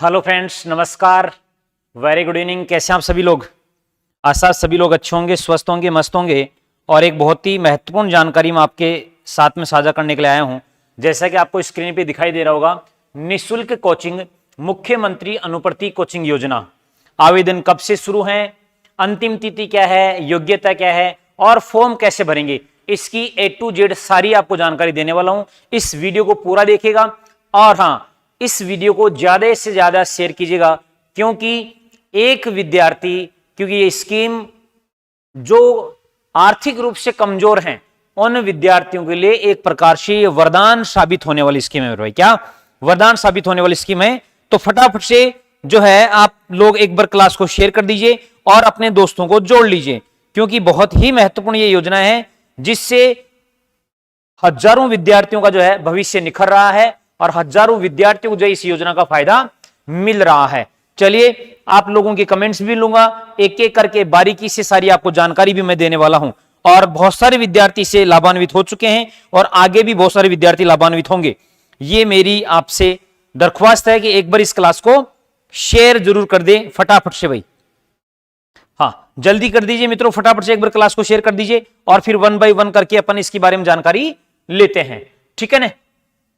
Hello friends, नमस्कार, very good evening. कैसे हैं आप सभी लोग? आशा सभी लोग अच्छे होंगे, स्वस्थ होंगे, मस्त होंगे। और एक बहुत ही महत्वपूर्ण जानकारी मैं आपके साथ में साझा करने के लिए आया हूं। जैसा कि आपको स्क्रीन पे दिखाई दे रहा होगा, निःशुल्क कोचिंग मुख्यमंत्री अनुप्रति कोचिंग योजना। आवेदन कब से शुरू है, अंतिम तिथि क्या है, योग्यता क्या है और फॉर्म कैसे भरेंगे, इसकी A to Z सारी आपको जानकारी देने वाला हूं। इस वीडियो को पूरा देखिएगा और हाँ, इस वीडियो को ज्यादा से ज्यादा शेयर कीजिएगा, क्योंकि एक विद्यार्थी, क्योंकि ये स्कीम जो आर्थिक रूप से कमजोर हैं उन विद्यार्थियों के लिए एक प्रकार से वरदान साबित होने वाली स्कीम है। भाई क्या वरदान साबित होने वाली स्कीम है? तो फटाफट से जो है आप लोग एक बार क्लास को शेयर कर दीजिए और अपने दोस्तों को जोड़ लीजिए, क्योंकि बहुत ही महत्वपूर्ण ये योजना है, जिससे हजारों विद्यार्थियों का जो है भविष्य निखर रहा है और हजारों विद्यार्थियों को जो इस योजना का फायदा मिल रहा है। चलिए, आप लोगों के कमेंट्स भी लूंगा, एक एक करके बारीकी से सारी आपको जानकारी भी मैं देने वाला हूं। और बहुत सारे विद्यार्थी से लाभान्वित हो चुके हैं और आगे भी बहुत सारे विद्यार्थी लाभान्वित होंगे। ये मेरी आपसे दरख्वास्त है कि एक बार इस क्लास को शेयर जरूर कर दें फटाफट से। भाई हाँ, जल्दी कर दीजिए मित्रों, फटाफट से एक बार क्लास को शेयर कर दीजिए और फिर 1 बाय 1 करके अपन इसके बारे में जानकारी लेते हैं। ठीक है ना?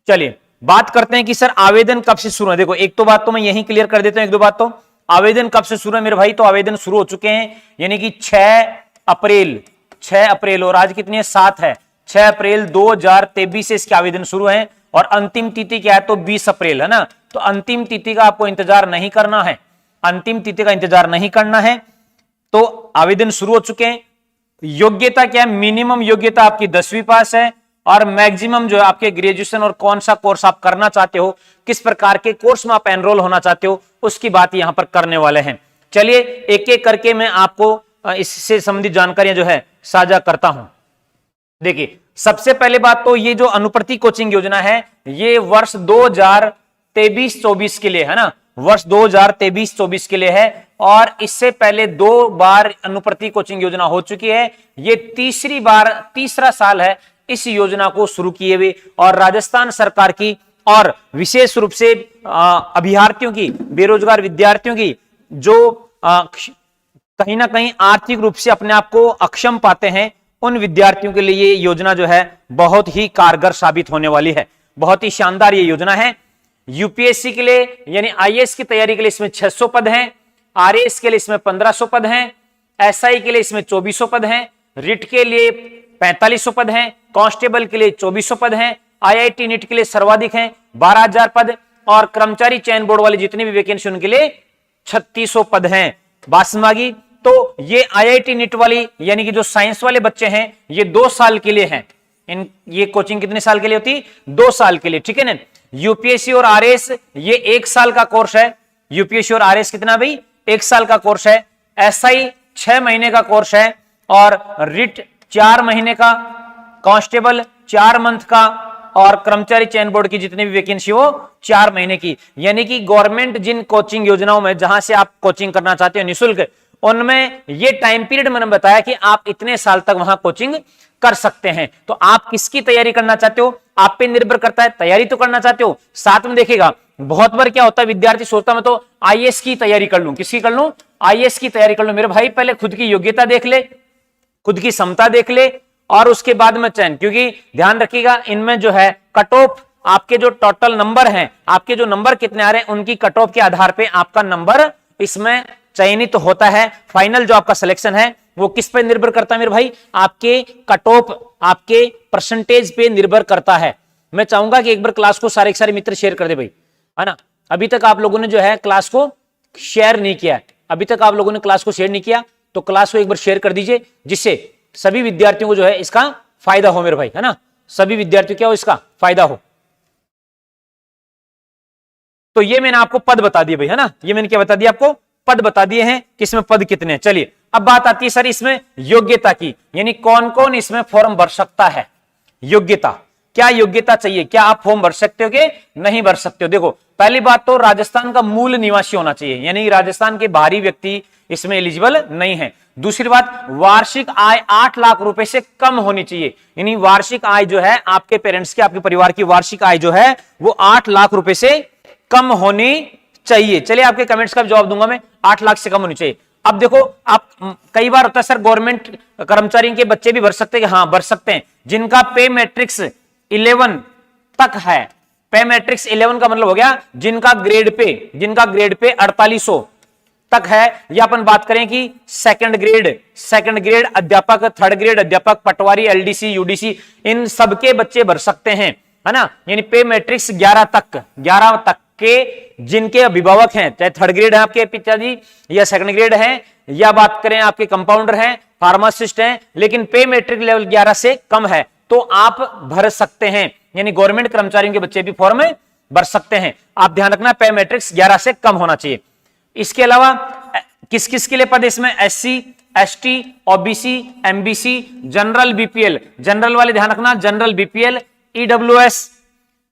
चलिए बात करते हैं कि सर आवेदन कब से शुरू है। देखो, एक तो बात तो मैं यहीं क्लियर कर देता हूं, एक दो बात तो आवेदन कब से शुरू है मेरे भाई। तो आवेदन शुरू हो चुके हैं, यानी कि 6 अप्रैल और आज कितनी है, 7 है। 6 अप्रैल 2023 से इसके आवेदन शुरू है और अंतिम तिथि क्या है, तो 20 अप्रैल है ना। तो अंतिम तिथि का आपको इंतजार नहीं करना है, अंतिम तिथि का इंतजार नहीं करना है। तो आवेदन शुरू हो चुके हैं। योग्यता क्या है? मिनिमम योग्यता आपकी 10वीं पास है और मैक्सिमम जो है आपके ग्रेजुएशन, और कौन सा कोर्स आप करना चाहते हो, किस प्रकार के कोर्स में आप एनरोल होना चाहते हो, उसकी बात यहां पर करने वाले हैं। चलिए एक एक करके मैं आपको इससे संबंधित जानकारियां जो है साझा करता हूं। देखिए, सबसे पहले बात तो ये जो अनुप्रति कोचिंग योजना है, ये वर्ष 2023-24 के लिए है ना, वर्ष 2023-24 के लिए है। और इससे पहले 2 बार अनुप्रति कोचिंग योजना हो चुकी है। ये तीसरा साल है इस योजना को शुरू किए हुए। और राजस्थान सरकार की और विशेष रूप से अभ्यर्थियों की, बेरोजगार विद्यार्थियों की जो कहीं ना कहीं आर्थिक रूप से अपने आप को अक्षम पाते हैं, उन विद्यार्थियों के लिए ये योजना जो है बहुत ही कारगर साबित होने वाली है। बहुत ही शानदार ये योजना है। यूपीएससी के लिए यानी आईएएस की तैयारी के लिए इसमें 600 पद हैं, आरएएस के लिए इसमें 1500 पद हैं, एसआई के लिए इसमें 2400 पद हैं, रिट के लिए 4500 पद हैं, कांस्टेबल के लिए 2400 पद हैं, आईआईटी नीट के लिए सर्वाधिक हैं 12000 पद, और कर्मचारी चयन बोर्ड वाली जितनी भी वैकेंसी उनके लिए 3600 पद हैं। बासमागी तो ये आईआईटी नीट वाली यानी कि जो साइंस वाले बच्चे हैं, ये 2 साल के लिए हैं। ये कोचिंग कितने साल के लिए होती? 2 साल के लिए। ठीक है ना? यूपीएससी और आरएएस ये 1 साल का कोर्स है। यूपीएससी और आरएएस कितना भाई? 1 साल का कोर्स है। एसआई 6 महीने का कोर्स है और रिट 4 महीने का, कांस्टेबल 4 मंथ का, और कर्मचारी चयन बोर्ड की जितनी भी वैकेंसी हो 4 महीने की। यानी कि गवर्नमेंट जिन कोचिंग योजनाओं में जहां से आप कोचिंग करना चाहते हो निःशुल्क, उनमें ये टाइम पीरियड मैंने बताया कि आप इतने साल तक वहां कोचिंग कर सकते हैं। तो आप किसकी तैयारी करना चाहते हो, आप पे निर्भर करता है। तैयारी तो करना चाहते हो, साथ में देखिएगा बहुत बार क्या होता है, विद्यार्थी सोचता मैं तो आईएएस की तैयारी कर लूं। किसकी कर लूं? आईएएस की तैयारी कर लूं। मेरे भाई पहले खुद की योग्यता देख ले, खुद की क्षमता देख ले और उसके बाद में चयन। क्योंकि ध्यान रखिएगा, इनमें जो है कट ऑफ, आपके जो टोटल नंबर हैं, आपके जो नंबर कितने आ रहे हैं, उनकी कट ऑफ के आधार पे आपका नंबर इसमें चयनित तो होता है। फाइनल जो आपका सिलेक्शन है वो किस पे निर्भर करता है मेरे भाई? आपके कट ऑफ, आपके परसेंटेज पे निर्भर करता है। मैं चाहूंगा कि एक बार क्लास को सारे के सारे मित्र शेयर कर दे भाई, है ना। अभी तक आप लोगों ने जो है क्लास को शेयर नहीं किया है, अभी तक आप लोगों ने क्लास को शेयर नहीं किया, तो क्लास को एक बार शेयर कर दीजिए, जिससे सभी विद्यार्थियों को जो है इसका फायदा हो मेरे भाई, है ना। सभी विद्यार्थियों क्या हो, इसका फायदा हो। तो ये मैंने आपको पद बता दिए भाई, है ना। ये मैंने क्या बता दिया आपको? पद बता दिए हैं कि इसमें पद कितने हैं। चलिए अब बात आती है सर इसमें योग्यता की, यानी कौन कौन इसमें फॉर्म भर सकता है। योग्यता, क्या योग्यता चाहिए, क्या आप फॉर्म भर सकते हो कि नहीं भर सकते हो? देखो, पहली बात तो राजस्थान का मूल निवासी होना चाहिए, यानी राजस्थान के बाहरी व्यक्ति इसमें एलिजिबल नहीं है। दूसरी बात, वार्षिक आय 8 लाख रुपए से कम होनी चाहिए, यानी वार्षिक आय जो है आपके पेरेंट्स की, आपके परिवार की वार्षिक आय जो है वो 8 लाख रुपए से कम होनी चाहिए। चलिए आपके कमेंट्स का जवाब दूंगा मैं, 8 लाख से कम होनी चाहिए। अब देखो, आप कई बार होता है सर गवर्नमेंट कर्मचारी के बच्चे भी भर सकते हैं, हाँ भर सकते हैं, जिनका पे मैट्रिक्स 11 तक है। पे मैट्रिक्स 11 का मतलब हो गया जिनका ग्रेड पे 4800 तक है, या अपन बात करें कि सेकंड ग्रेड अध्यापक, थर्ड ग्रेड अध्यापक, पटवारी, एलडीसी, यूडीसी, इन सबके बच्चे भर सकते हैं, है ना। यानी पे मैट्रिक्स 11 तक के जिनके अभिभावक हैं, चाहे थर्ड ग्रेड है आपके पिताजी या सेकंड ग्रेड है, या बात करें आपके कंपाउंडर हैं, फार्मासिस्ट हैं, लेकिन पे मैट्रिक लेवल 11 से कम है, तो आप भर सकते हैं। यानी गवर्नमेंट कर्मचारियों के बच्चे भी फॉर्म में भर सकते हैं। आप ध्यान रखना, पे मैट्रिक्स 11 से कम होना चाहिए। इसके अलावा किस किस के लिए पद इसमें, SC, ST, OBC, MBC, general, BPL, general वाले ध्यान रखना, जनरल, बीपीएल, ईडब्ल्यूएस,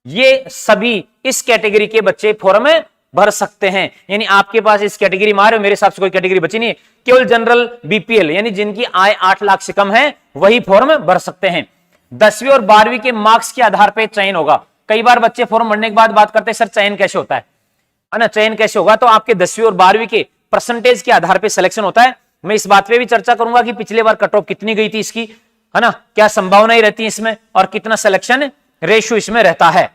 ये सभी इस कैटेगरी के बच्चे फॉर्म में भर सकते हैं। यानी आपके पास इस कैटेगरी में आ रहे हो, मेरे हिसाब से कोई कैटेगरी बची नहीं है, केवल जनरल, बीपीएल, यानी जिनकी आय 8 लाख से कम है वही फॉर्म भर सकते हैं। 10वीं और 12वीं के मार्क्स के आधार पर चयन होगा। कई बार बच्चे फॉर्म भरने के बाद बात करते हैं सर चयन कैसे होता है ना, चयन कैसे होगा, तो आपके 10वीं और 12वीं के परसेंटेज के आधार पर सिलेक्शन होता है। मैं इस बात पे भी चर्चा करूंगा कि पिछले बार कट ऑफ कितनी गई थी इसकी, है ना, क्या संभावनाएं रहती है इसमें और कितना सिलेक्शन रेशियो इसमें रहता है।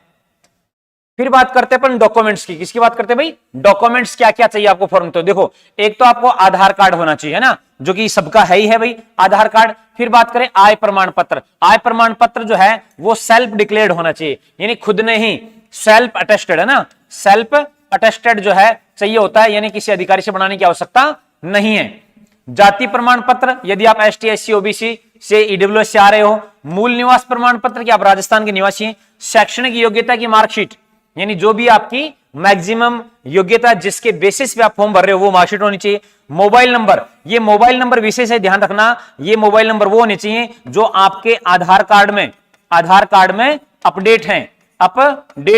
फिर बात करते हैं अपन डॉक्यूमेंट्स की। किसकी बात करते हैं भाई, डॉक्यूमेंट्स क्या क्या चाहिए आपको फॉर्म। तो देखो, एक तो आपको आधार कार्ड होना चाहिए, है ना, जो कि सबका है ही है भाई, आधार कार्ड। फिर बात करें आय प्रमाण पत्र, आय प्रमाण पत्र जो है वो सेल्फ डिक्लेयर्ड होना चाहिए, यानी खुद ने ही, सेल्फ अटेस्टेड, है ना, सेल्फ अटेस्टेड जो है चाहिए होता है, यानी किसी अधिकारी से बनाने की आवश्यकता नहीं है। जाति प्रमाण पत्र, यदि आप एसटी, एससी, ओबीसी से, ईडब्ल्यूएस से आ रहे हो। मूल निवास प्रमाण पत्र कि आप राजस्थान के निवासी हैं। शैक्षणिक योग्यता की मार्कशीट, यानी जो भी आपकी मैक्सिमम योग्यता जिसके बेसिस पे आप फॉर्म भर रहे हो वो मार्कशीट होनी चाहिए। मोबाइल नंबर, ये मोबाइल नंबर विशेष है, ध्यान रखना, ये मोबाइल नंबर वो होने चाहिए जो आपके आधार कार्ड में अपडेट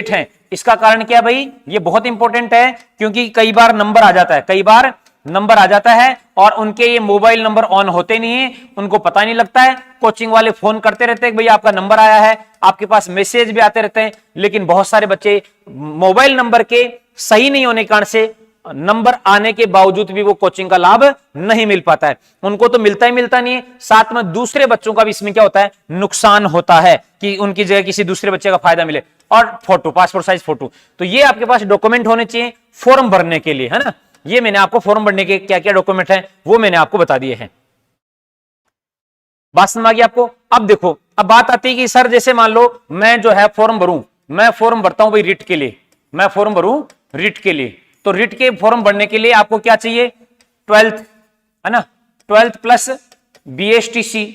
हैं। इसका कारण क्या भाई, ये बहुत इंपॉर्टेंट है, क्योंकि कई बार नंबर आ जाता है और उनके ये मोबाइल नंबर ऑन होते नहीं है, उनको पता नहीं लगता है। कोचिंग वाले फोन करते रहते हैं, भैया आपका नंबर आया है, आपके पास मैसेज भी आते रहते हैं, लेकिन बहुत सारे बच्चे मोबाइल नंबर के सही नहीं होने के कारण से नंबर आने के बावजूद भी वो कोचिंग का लाभ नहीं मिल पाता है, उनको तो मिलता नहीं है, साथ में दूसरे बच्चों का भी इसमें क्या होता है, नुकसान होता है कि उनकी जगह किसी दूसरे बच्चे का फायदा मिले। और फोटो, पासपोर्ट साइज फोटो, तो ये आपके पास डॉक्यूमेंट होने चाहिए फॉर्म भरने के लिए, है ना। ये मैंने आपको फॉर्म भरने के क्या क्या डॉक्यूमेंट है वो मैंने आपको बता दिए हैं। बात समझ आ गई आपको। अब देखो, अब बात आती है कि सर जैसे मान लो मैं जो है फॉर्म भरूं, मैं फॉर्म भरता हूं भाई रिट के लिए, मैं फॉर्म भरूं रिट के लिए, तो रिट के फॉर्म भरने के लिए आपको क्या चाहिए, 12th, है ना, 12th प्लस BSTC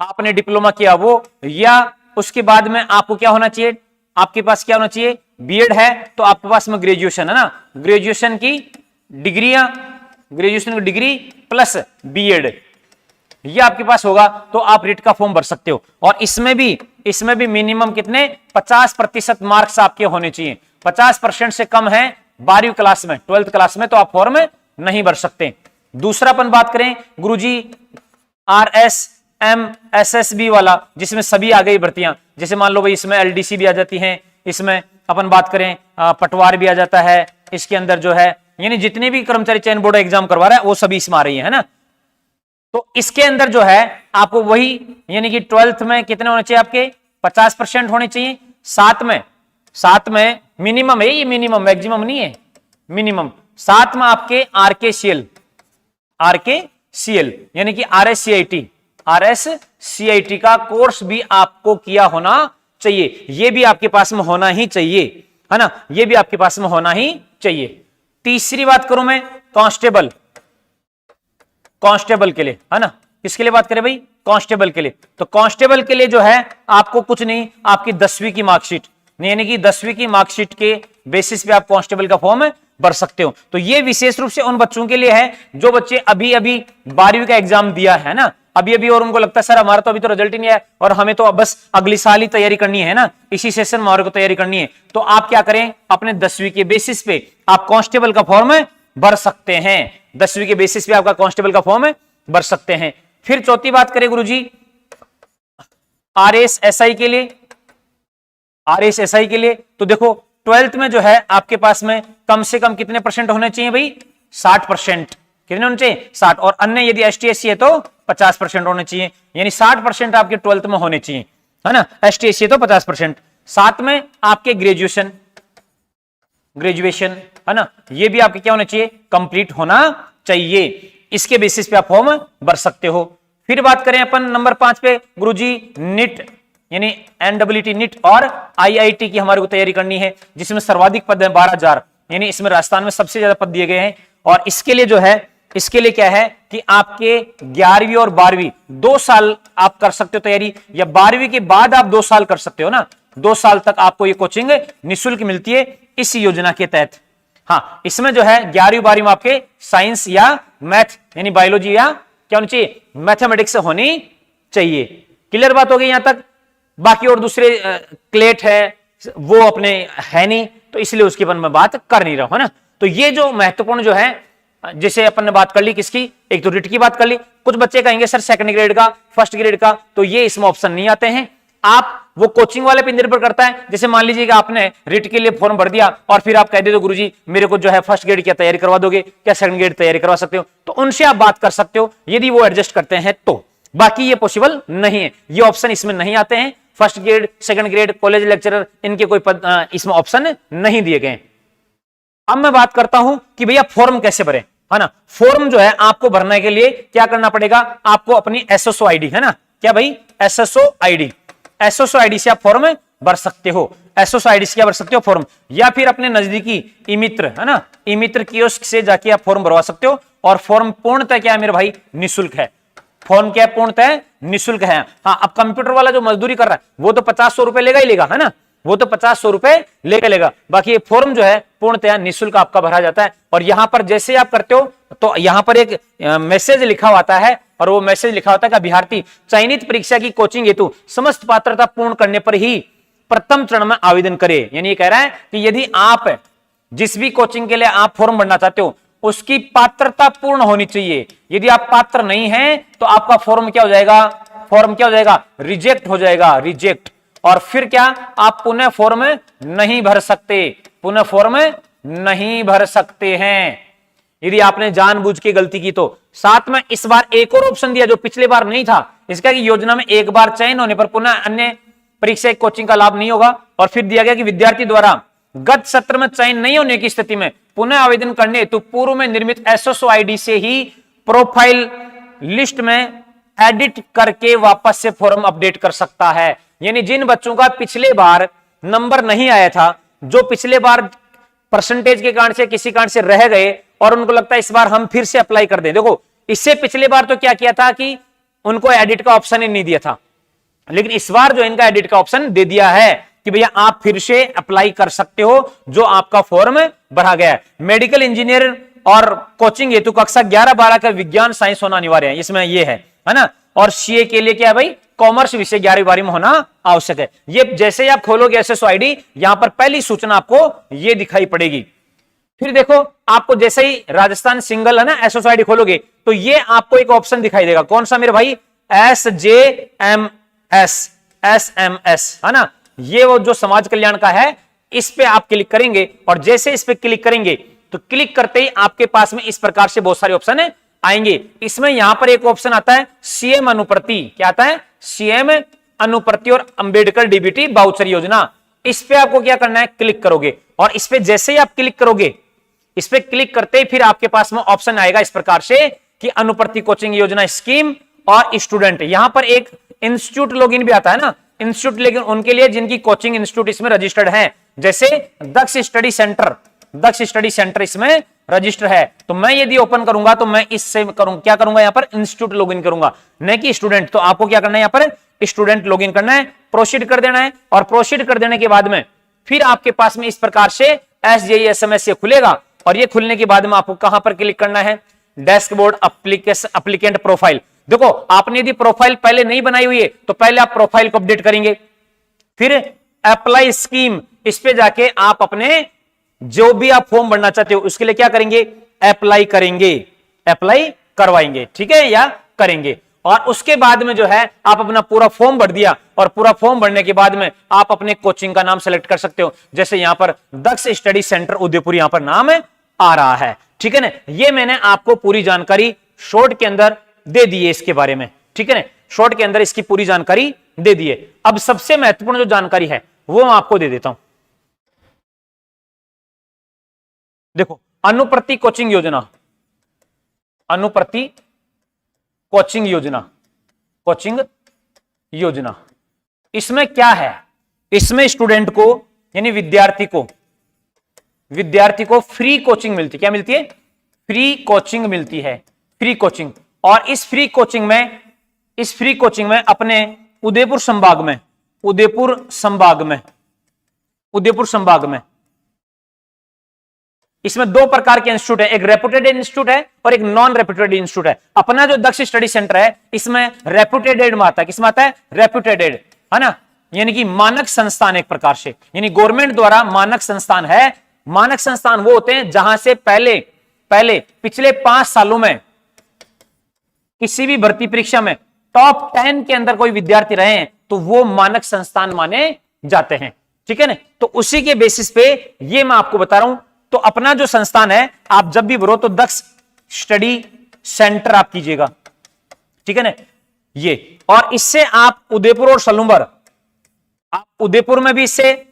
आपने डिप्लोमा किया वो, या उसके बाद में आपको क्या होना चाहिए, आपके पास क्या होना चाहिए, बीएड है तो आपके पास में ग्रेजुएशन, है ना, ग्रेजुएशन की डिग्री प्लस बीएड, ये आपके पास होगा तो आप रिट का फॉर्म भर सकते हो। और इसमें भी मिनिमम कितने 50% मार्क्स आपके होने चाहिए। 50% से कम है 12वीं क्लास में, 12th क्लास में, तो आप फॉर्म नहीं भर सकते। दूसरा अपन बात करें गुरुजी RSMSSB वाला, जिसमें सभी आ गई भर्तियां, जैसे मान लो भाई इसमें LDC भी आ जाती हैं, इसमें अपन बात करें पटवार भी आ जाता है, इसके अंदर जो है यानी जितने भी कर्मचारी चयन बोर्ड एग्जाम करवा रहा है वो सभी इसमें आ रही है ना। तो इसके अंदर जो है आपको वही, यानी कि 12th में कितने होने चाहिए आपके 50% होने चाहिए, साथ में मिनिमम है, ये मिनिमम मैक्सिमम नहीं है, मिनिमम, साथ में आपके RKCL यानी कि RSCIT का कोर्स भी आपको किया होना चाहिए, ये भी आपके पास में होना ही चाहिए, है ना, ये भी आपके पास में होना ही चाहिए। तीसरी बात करूं मैं कांस्टेबल के लिए, है ना, किसके लिए बात करें भाई, कांस्टेबल के लिए। तो कांस्टेबल के लिए जो है आपको कुछ नहीं, आपकी 10वीं की मार्कशीट, यानी कि 10वीं की मार्कशीट के बेसिस पे आप कांस्टेबल का फॉर्म भर सकते हो। तो ये विशेष रूप से उन बच्चों के लिए है जो बच्चे अभी 12वीं का एग्जाम दिया है ना, अभी और उनको लगता है सर हमारा तो अभी तो रिजल्ट ही नहीं आया और हमें तो बस अगली साल ही तैयारी करनी है ना, इसी सेशन में हमारे को तैयारी करनी है। तो आप क्या करें, अपने 10वीं के बेसिस पे आप कांस्टेबल का फॉर्म भर सकते हैं, 10वीं के बेसिस पे आपका कांस्टेबल का फॉर्म भर सकते हैं। फिर चौथी बात करें गुरुजी RSSI के लिए, तो देखो ट्वेल्थ में जो है आपके पास में कम से कम कितने परसेंट होने चाहिए भाई? 60%। कितने होने चाहिए? 60। और अन्य यदि एसटी एससी है तो 50% होने चाहिए, यानी 60% आपके ट्वेल्थ में होने चाहिए, है ना। एसटी एससी है तो 50%। साथ में आपके ग्रेजुएशन है ना, ये भी आपके क्या होना चाहिए? कंप्लीट होना चाहिए। इसके बेसिस पे आप फॉर्म भर सकते हो। फिर बात करें अपन नंबर 5 पे, गुरुजी नीट यानी एनडब्ल्यूटी नीट और आईआईटी की हमारे को तैयारी करनी है, जिसमें सर्वाधिक पद है 12,000, यानी इसमें राजस्थान में सबसे ज्यादा पद दिए गए हैं। और इसके लिए जो है, इसके लिए क्या है कि आपके 11वीं और 12वीं 2 साल आप कर सकते हो तैयारी, या 12वीं के बाद आप 2 साल कर सकते हो ना। 2 साल तक आपको ये कोचिंग निःशुल्क मिलती है इस योजना के तहत। हाँ, इसमें जो है 11वीं 12वीं में आपके साइंस या मैथ यानी बायोलॉजी या क्या होनी चाहिए? मैथमेटिक्स होनी चाहिए। क्लियर बात हो गई यहां तक? बाकी और दूसरे क्लेट है वो अपने है नहीं, तो इसलिए उसकी अपन मैं बात कर नहीं रहा हूं, है ना। तो ये जो महत्वपूर्ण जो है, जैसे अपन ने बात कर ली किसकी? एक तो रिट की बात कर ली। कुछ बच्चे कहेंगे सर सेकंड ग्रेड का, फर्स्ट ग्रेड का, तो ये इसमें ऑप्शन नहीं आते हैं। आप वो कोचिंग वाले पे निर्भर करता है। जैसे मान लीजिए कि आपने रिट के लिए फॉर्म भर दिया और फिर आप कह दे दो गुरुजी मेरे को जो है फर्स्ट ग्रेड की तैयारी करवा दोगे क्या, सेकंड ग्रेड तैयारी करवा सकते हो, तो उनसे आप बात कर सकते हो यदि वो एडजस्ट करते हैं तो। बाकी ये पॉसिबल नहीं है, ये ऑप्शन इसमें नहीं आते हैं। First grade, second grade, college lecturer, इनके कोई पद इसमें ऑप्शन नहीं दिए गए। अब मैं बात करता हूं कि भैया फॉर्म कैसे भरें, है ना। फॉर्म जो है आपको भरने के लिए क्या करना पड़ेगा? आपको अपनी एसएसओ आईडी, है ना, क्या भाई? एसएसओ आईडी, एसएसओ आईडी से आप फॉर्म भर सकते हो। एसएसओ आईडी से क्या भर सकते हो? फॉर्म। या फिर अपने नजदीकी ई मित्र, है ना, ई मित्र कियोस्क से जाके आप फॉर्म भरवा सकते हो। और फॉर्म पूर्णतः क्या है मेरे भाई? निःशुल्क है। फॉर्म क्या है? पूर्णतः निःशुल्क है। हाँ, अब कंप्यूटर वाला जो मजदूरी कर रहा है वो तो 50-100 रुपए लेगा ही लेगा, है ना, वो तो 50-100 रुपए लेगा। बाकी ये फॉर्म जो है पूर्णतः निःशुल्क आपका भरा जाता है। और यहां पर जैसे आप करते हो तो यहां पर एक मैसेज लिखा हुआ आता है, और वो मैसेज लिखा होता है कि अभ्यर्थी चयनित परीक्षा की कोचिंग हेतु समस्त पात्रता पूर्ण करने पर ही प्रथम चरण में आवेदन करे। यानी ये कह रहा है कि यदि आप जिस भी कोचिंग के लिए आप फॉर्म भरना चाहते हो उसकी पात्रता पूर्ण होनी चाहिए। यदि आप पात्र नहीं हैं तो आपका फॉर्म क्या हो जाएगा? फॉर्म क्या हो जाएगा? रिजेक्ट हो जाएगा, रिजेक्ट। और फिर क्या? आप पुनः फॉर्म नहीं भर सकते, पुनः फॉर्म नहीं भर सकते हैं यदि आपने जानबूझ के गलती की तो। साथ में इस बार एक और ऑप्शन दिया जो पिछले बार नहीं था, इसका कि योजना में एक बार चयन होने पर पुनः अन्य परीक्षा कोचिंग का लाभ नहीं होगा। और फिर दिया गया कि विद्यार्थी द्वारा गत सत्र में चयन नहीं होने की स्थिति में पुनः आवेदन करने हेतु पूर्व में निर्मित एसएसओ आईडी से ही प्रोफाइल लिस्ट में एडिट करके वापस से फॉर्म अपडेट कर सकता है। यानी जिन बच्चों का पिछले बार नंबर नहीं आया था, जो पिछले बार परसेंटेज के कारण से किसी कारण से रह गए और उनको लगता है इस बार हम फिर से अप्लाई कर दें। देखो, इससे पिछले बार तो क्या किया था कि उनको एडिट का ऑप्शन ही नहीं दिया था, लेकिन इस बार जो इनका एडिट का ऑप्शन दे दिया है कि भैया आप फिर से अप्लाई कर सकते हो जो आपका फॉर्म भरा गया है। मेडिकल इंजीनियर और कोचिंग हेतु कक्षा 11-12 का विज्ञान साइंस होना अनिवार्य है, इसमें ये है ना। और सीए के लिए क्या है भाई? कॉमर्स विषय 11वीं में होना आवश्यक है। ये जैसे ही आप खोलोगे एसएसओ आईडी, यहां पर पहली सूचना आपको ये दिखाई पड़ेगी। फिर देखो, आपको जैसे ही राजस्थान सिंगल है ना एसएसओ आईडी खोलोगे तो ये आपको एक ऑप्शन दिखाई देगा। कौन सा मेरे भाई? एसएमएस, है ना। ये वो जो समाज कल्याण का है, इस पे आप क्लिक करेंगे और जैसे इस पे क्लिक करेंगे तो क्लिक करते ही आपके पास में इस प्रकार से बहुत सारे ऑप्शन आएंगे। इसमें यहां पर एक ऑप्शन आता है सीएम अनुप्रति। क्या आता है? सीएम अनुप्रति और अंबेडकर डीबीटी वाउचर योजना। इस पे आपको क्या करना है? क्लिक करोगे। और इस पे जैसे ही आप क्लिक करोगे, इस पे क्लिक करते ही फिर आपके पास में ऑप्शन आएगा इस प्रकार से कि अनुप्रति कोचिंग योजना स्कीम और स्टूडेंट। यहां पर एक इंस्टीट्यूट लॉगिन भी आता है ना, इंस्टीट्यूट, लेकिन उनके लिए जिनकी कोचिंग इंस्टीट्यूट इसमें रजिस्टर्ड है, जैसे दक्ष स्टडी सेंटर इसमें रजिस्टर है। तो मैं यदि ओपन करूंगा तो मैं इससे क्या करूंगा? यहां पर इंस्टीट्यूट लॉगिन करूंगा, नहीं कि स्टूडेंट। तो आपको क्या करना है? यहां पर स्टूडेंट लॉगिन करना है, प्रोसीड कर देना है। और प्रोसीड कर देने के बाद में फिर आपके पास में इस प्रकार से SJESMS ये खुलेगा। और ये खुलने के बाद में आपको कहां पर क्लिक करना है? Dashboard applicant profile. देखो, आपने यदि प्रोफाइल पहले नहीं बनाई हुई है तो पहले आप प्रोफाइल को अपडेट करेंगे, फिर अप्लाई स्कीम, इस पे जाके आप अपने जो भी आप फॉर्म भरना चाहते हो उसके लिए क्या करेंगे? अप्लाई करेंगे, अप्लाई करवाएंगे, ठीक है, या करेंगे। और उसके बाद में जो है आप अपना पूरा फॉर्म भर दिया, और पूरा फॉर्म भरने के बाद में आप अपने कोचिंग का नाम सेलेक्ट कर सकते हो। जैसे यहां पर दक्ष स्टडी सेंटर उदयपुर यहां पर नाम आ रहा है, ठीक है ना। ये मैंने आपको पूरी जानकारी शॉर्ट के अंदर दे दी है इसके बारे में, ठीक है ना, शॉर्ट के अंदर इसकी पूरी जानकारी दे दी है। अब सबसे महत्वपूर्ण जो जानकारी है वो मैं आपको दे देता हूं। देखो, अनुप्रति कोचिंग योजना, अनुप्रति कोचिंग योजना, कोचिंग योजना, इसमें क्या है? इसमें स्टूडेंट को यानी विद्यार्थी को फ्री कोचिंग मिलती है। क्या मिलती है? फ्री कोचिंग मिलती है, फ्री कोचिंग। और इस फ्री कोचिंग में अपने उदयपुर संभाग में इसमें दो प्रकार के इंस्टीट्यूट है, एक रेपुटेड इंस्टीट्यूट है और एक नॉन रेपुटेड इंस्टीट्यूट है। अपना जो दक्ष स्टडी सेंटर है इसमें रेपुटेड में आता है। किसमें आता है? रेपुटेड, है ना, यानी कि मानक संस्थान एक प्रकार से, यानी गवर्नमेंट द्वारा मानक संस्थान है। मानक संस्थान वो होते हैं जहां से पहले पिछले 5 सालों में किसी भी भर्ती परीक्षा में टॉप 10 के अंदर कोई विद्यार्थी रहे हैं तो वो मानक संस्थान माने जाते हैं, ठीक है ना। तो उसी के बेसिस पे ये मैं आपको बता रहा हूं। तो अपना जो संस्थान है आप जब भी भरो तो दक्ष स्टडी सेंटर आप कीजिएगा, ठीक है ना ये। और इससे आप उदयपुर और सलूंबर, आप उदयपुर में भी इससे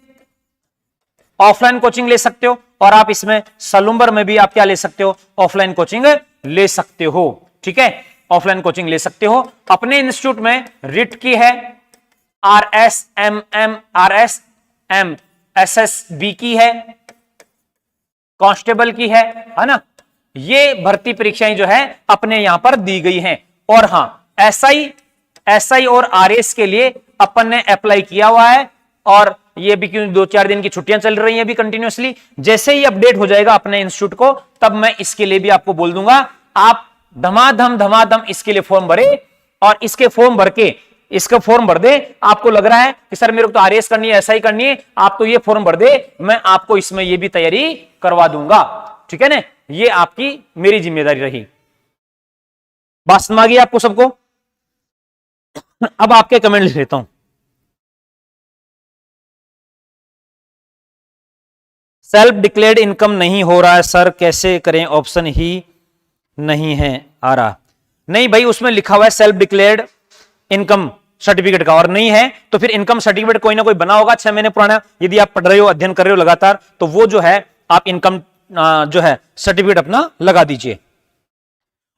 ऑफलाइन कोचिंग ले सकते हो और आप इसमें सलूंबर में भी आप क्या ले सकते हो? ऑफलाइन कोचिंग ले सकते हो, ठीक है, ऑफलाइन कोचिंग ले सकते हो। अपने इंस्टीट्यूट में रिट की है, RSMM SSB की है, कांस्टेबल की है ना। ये भर्ती परीक्षाएं जो है अपने यहां पर दी गई हैं। और हां, SI और RS के लिए अपन ने अप्लाई किया हुआ है, और ये भी क्यों 2-4 दिन की छुट्टियां चल रही हैं अभी कंटिन्यूअसली। जैसे ही अपडेट हो जाएगा अपने इंस्टीट्यूट को तब मैं इसके लिए भी आपको बोल दूंगा। आप धमाधम इसके लिए फॉर्म भरे, और इसके फॉर्म भर दे। आपको लग रहा है कि सर मेरे को तो RS करनी है, SI करनी है, आप तो ये फॉर्म भर दे, मैं आपको इसमें ये भी तैयारी करवा दूंगा, ठीक है ना। ये आपकी मेरी जिम्मेदारी रही। बात समझ आ गई आपको सबको? अब आपके कमेंट लिख लेता हूं। सेल्फ डिक्लेयर्ड इनकम नहीं हो रहा है सर, कैसे करें? ऑप्शन ही नहीं है आ रहा। नहीं भाई, उसमें लिखा हुआ है सेल्फ डिक्लेयर्ड इनकम सर्टिफिकेट का, और नहीं है तो फिर इनकम सर्टिफिकेट कोई ना कोई बना होगा 6 महीने पुराना। यदि आप पढ़ रहे हो, अध्ययन कर रहे हो लगातार, तो वो जो है आप इनकम जो है सर्टिफिकेट अपना लगा दीजिए।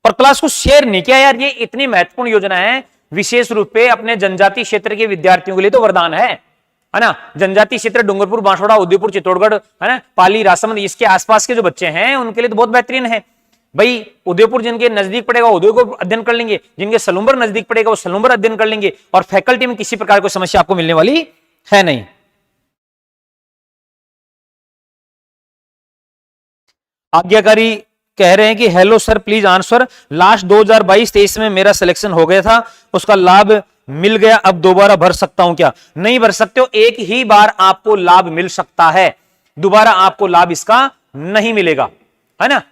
और क्लास को शेयर नहीं किया यार, ये इतनी महत्वपूर्ण योजना है, विशेष रूप से अपने जनजातीय क्षेत्र के विद्यार्थियों के लिए तो वरदान है ना। जनजातीय क्षेत्र डूंगरपुर, बांसवाड़ा, उदयपुर, चित्तौड़गढ़, है ना, पाली, राजसमंद, इसके आसपास के जो बच्चे हैं उनके लिए तो बहुत बेहतरीन है भाई। उदयपुर जिनके नजदीक पड़ेगा उदयपुर अध्ययन कर लेंगे, जिनके सलूंबर नजदीक पड़ेगा वो सलूंबर अध्ययन कर लेंगे, और फैकल्टी में किसी प्रकार की समस्या आपको मिलने वाली है नहीं। आज्ञाकारी कह रहे हैं कि hello sir, please answer, last 2022-23 में मेरा सिलेक्शन हो गया था, उसका लाभ मिल गया, अब दोबारा भर सकता हूं क्या? नहीं भर सकते हो, एक ही बार आपको लाभ मिल सकता है, दोबारा आपको लाभ इसका नहीं मिलेगा, है ना।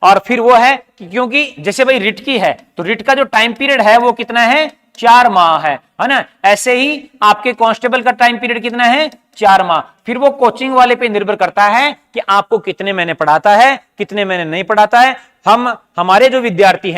और फिर वो है कि क्योंकि जैसे भाई रिट की है तो रिट का जो टाइम पीरियड है वो कितना है? 4 माह है ना। ऐसे ही आपके कांस्टेबल का टाइम पीरियड कितना है? 4 माह। फिर वो कोचिंग वाले पे निर्भर करता है कि आपको कितने महीने पढ़ाता है, कितने महीने नहीं पढ़ाता है। हमारे जो विद्यार्थी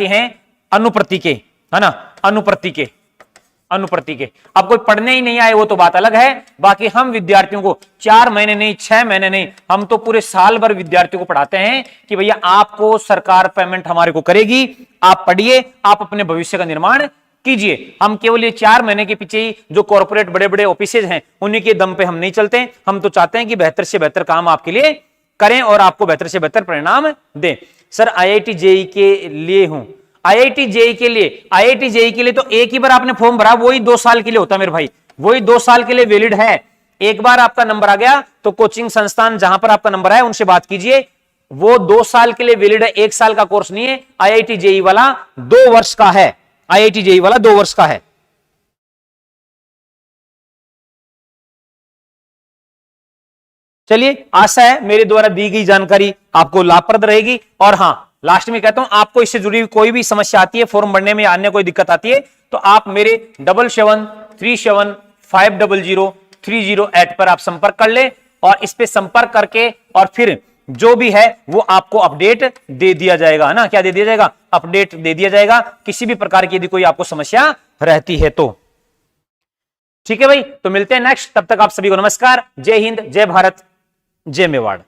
हैं अनुप्रति के, है ना, अनुप्रति के, अब कोई पढ़ने ही नहीं आए वो तो बात अलग है। बाकी हम विद्यार्थियों को 4 महीने नहीं, 6 महीने नहीं, हम तो पूरे साल भर विद्यार्थियों को पढ़ाते हैं कि भैया आपको सरकार पेमेंट हमारे को करेगी, आप पढ़िए, आप अपने भविष्य का निर्माण कीजिए। हम केवल ये 4 महीने के पीछे ही जो कॉर्पोरेट बड़े बड़े ऑफिसेज हैं उन्हीं के दम पे हम नहीं चलते। हम तो चाहते हैं कि बेहतर से बेहतर काम आपके लिए करें और आपको बेहतर से बेहतर परिणाम दें। सर IIT JEE के लिए हूं, IIT JEE के लिए तो एक ही बार आपने फॉर्म भरा, वही 2 साल के लिए होता है मेरे भाई, वही 2 साल के लिए वैलिड है। एक बार आपका नंबर आ गया तो कोचिंग संस्थान जहां पर आपका नंबर है उनसे बात कीजिए, वो 2 साल के लिए वैलिड है, 1 साल का कोर्स नहीं है। IIT JEE वाला 2 वर्ष का है, IIT JEE वाला 2 वर्ष का है। चलिए, आशा है मेरे द्वारा दी गई जानकारी आपको लाभप्रद रहेगी। और हां, लास्ट में कहता हूं आपको इससे जुड़ी हुई कोई भी समस्या आती है, फॉर्म भरने में अन्य कोई दिक्कत आती है, तो आप मेरे 7737500308 पर आप संपर्क कर ले और इस पे संपर्क करके और फिर जो भी है वो आपको अपडेट दे दिया जाएगा, है ना। क्या दे दिया जाएगा? अपडेट दे दिया जाएगा, किसी भी प्रकार की यदि कोई आपको समस्या रहती है तो। ठीक है भाई, तो मिलते हैं नेक्स्ट, तब तक आप सभी को नमस्कार, जय हिंद, जय भारत, जय मेवाड़।